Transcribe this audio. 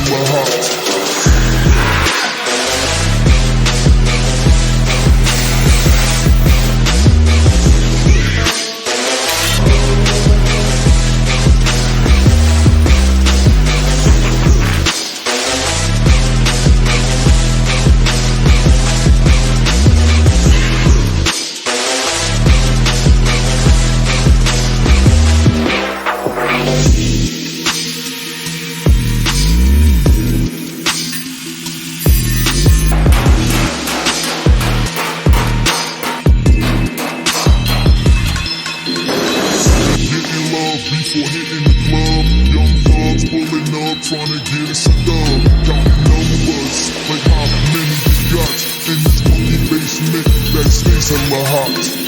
hella hot. Before hitting the club, young thugs pulling up, trying to get us a dub. Counting numbers, like how many we got in this monkey basement that stays hella hot.